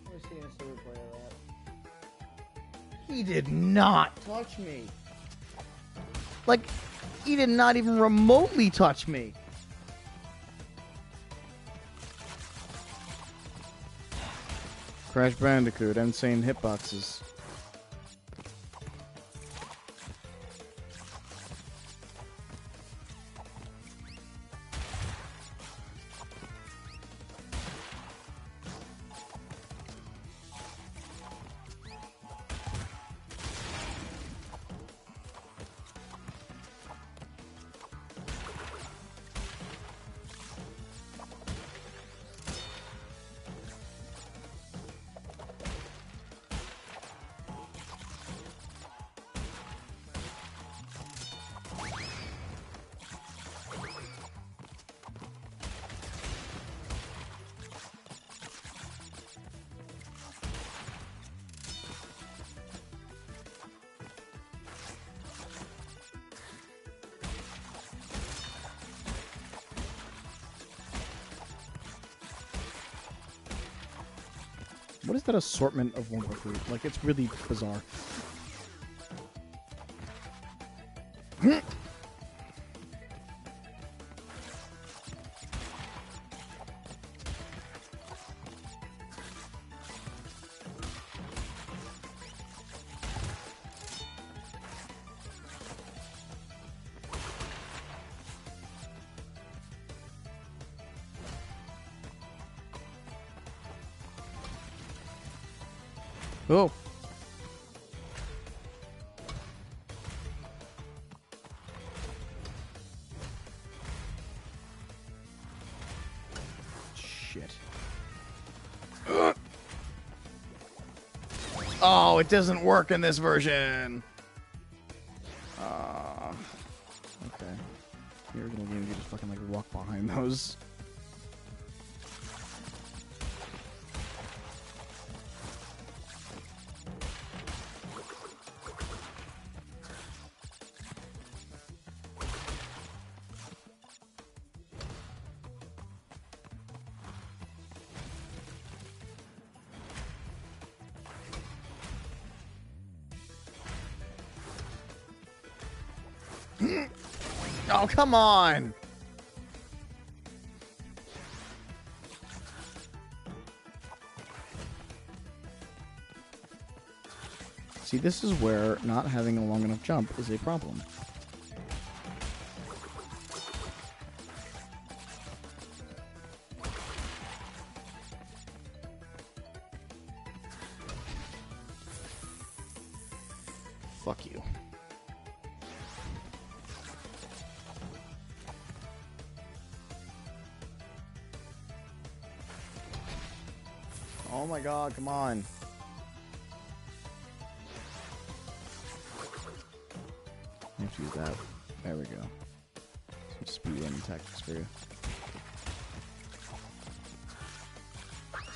Let me see a replay of that. He did not touch me. Like, he did not even remotely touch me. Crash Bandicoot, insane hitboxes. What is that assortment of Wumpa fruit? Like, it's really bizarre. Oh. Shit. Oh, it doesn't work in this version. Okay. The original game, you just fucking like walk behind those. Oh, come on! See, this is where not having a long enough jump is a problem. Fuck you. Oh my god, come on. I have to use that. There we go. Some speed running tactics for you.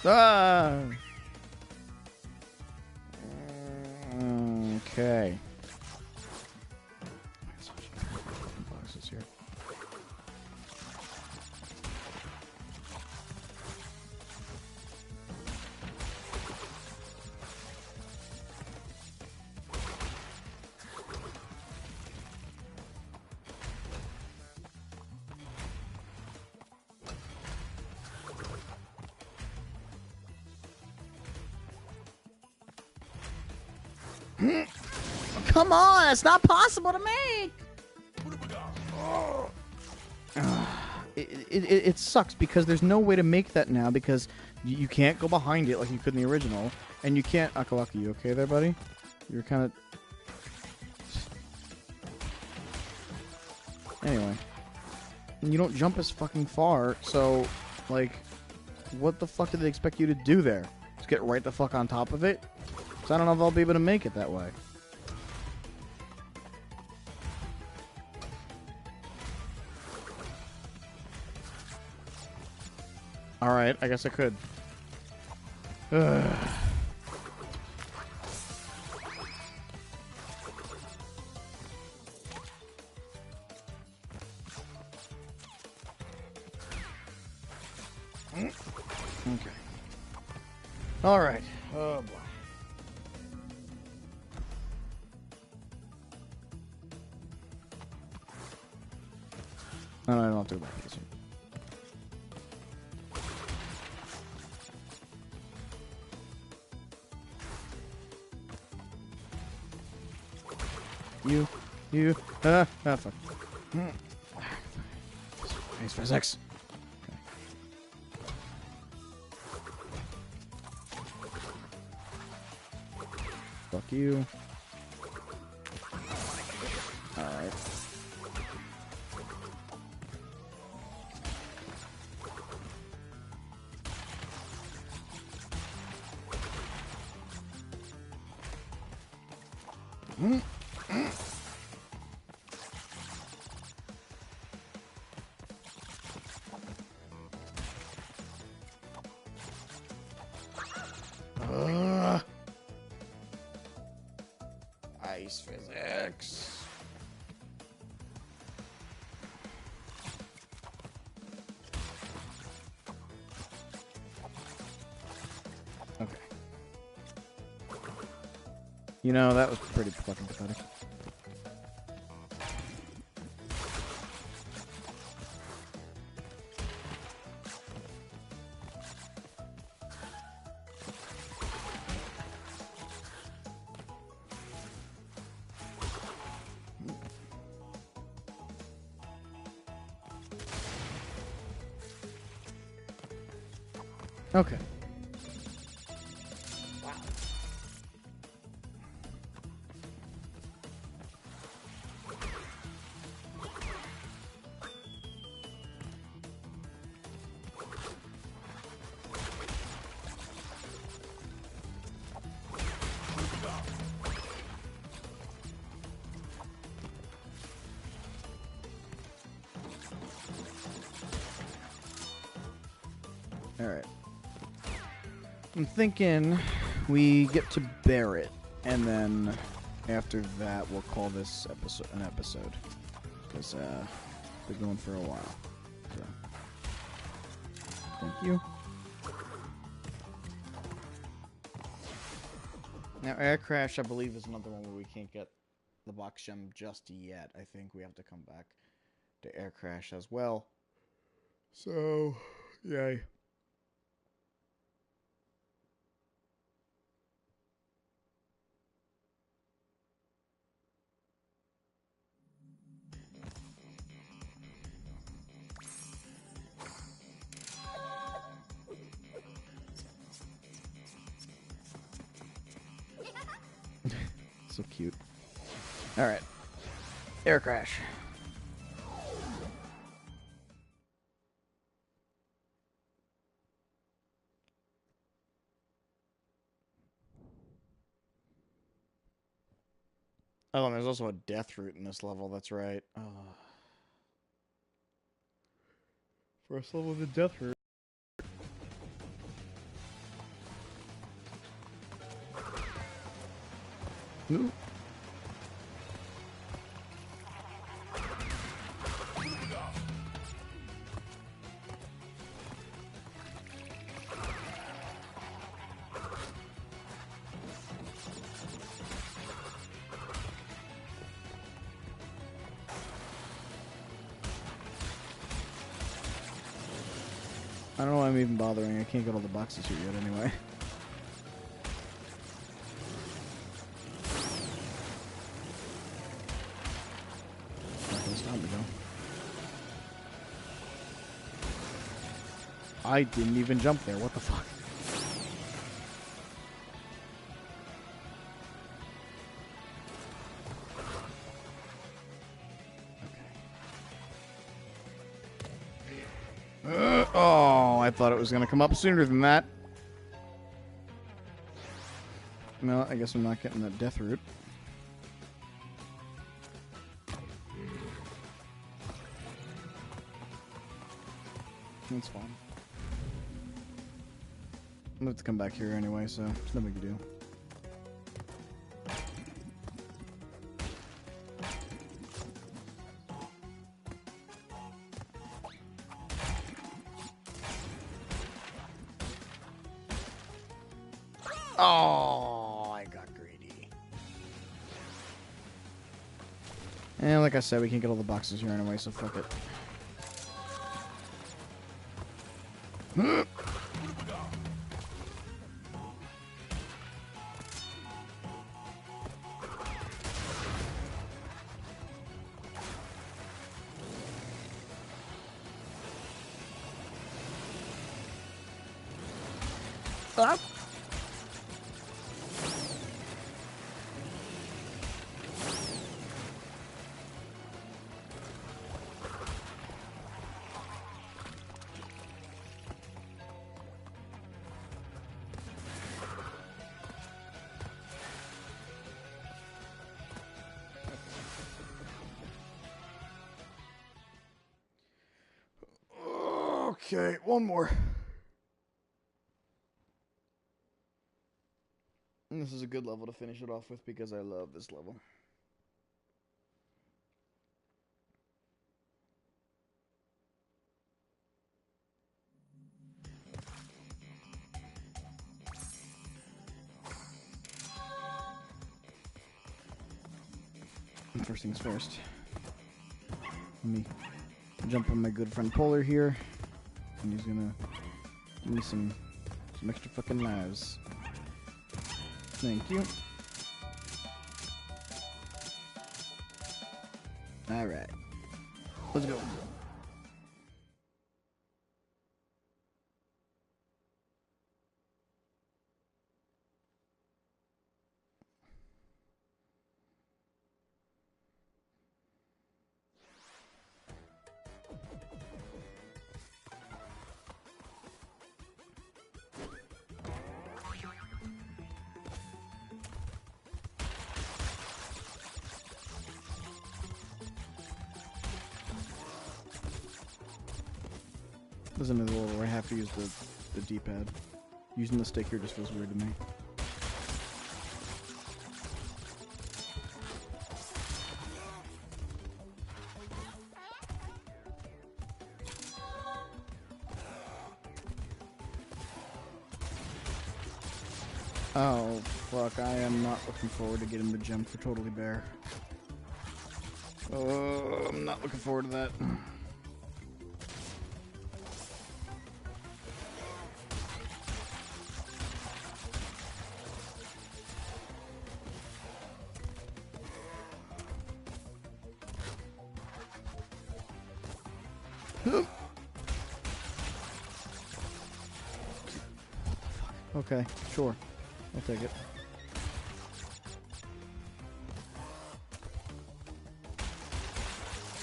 Ah! Okay. Boxes here. Come on, it's not possible to make. It sucks because there's no way to make that now because you can't go behind it like you could in the original, and you can't. Akalaka, you okay there, buddy? You're kind of. Anyway, and you don't jump as fucking far, so like, what the fuck did they expect you to do there? Just get right the fuck on top of it? So I don't know if I'll be able to make it that way. Alright, I guess I could. Ugh. Okay. Alright. Oh boy. No, I don't have to go back to this one. Fuck. Nice physics. Fuck you. Alright. Ice physics. Okay. You know, that was pretty fucking pathetic. Okay. Alright. I'm thinking we get to Barrett, and then after that we'll call this episode an episode. Because we're going for a while. So. Thank you. Now Air Crash, I believe, is another one where we can't get the box gem just yet. I think we have to come back to Air Crash as well. So, yay. So cute. Alright. Air Crash. Oh, and there's also a death route in this level, that's right. Oh. First level of the death route. Ooh. I don't know why I'm even bothering. I can't get all the boxes here yet anyway. Not gonna stop me though. I didn't even jump there. What the fuck? Oh, I thought it was going to come up sooner than that. No, I guess I'm not getting that death route. That's fine. I'm going to have to come back here anyway, so it's no big deal. Oh, I got greedy. And like I said, we can't get all the boxes here anyway, so fuck it. Up. Okay, one more. And this is a good level to finish it off with because I love this level. first things first. Let me jump on my good friend Polar here, and he's gonna give me some extra fucking lives. Thank you. Alright. Let's go. Doesn't matter where I have to use the D-pad. Using the stick here just feels weird to me. Oh, fuck. I am not looking forward to getting the gem for Totally Bear. Oh, I'm not looking forward to that. Okay, sure. I'll take it.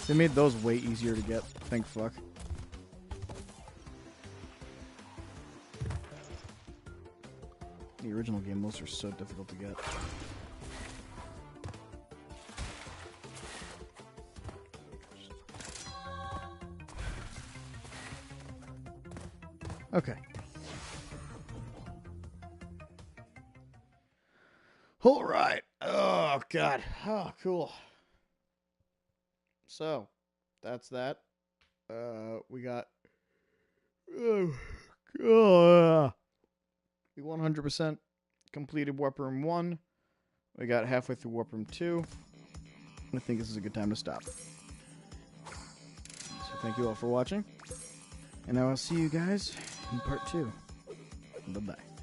They made those way easier to get, thank fuck. The original game, those are so difficult to get. Okay. All right. Oh, God. Oh, cool. So, that's that. We got... we 100% completed Warp Room 1. We got halfway through Warp Room 2. I think this is a good time to stop. So thank you all for watching. And I will see you guys in part 2. Bye-bye.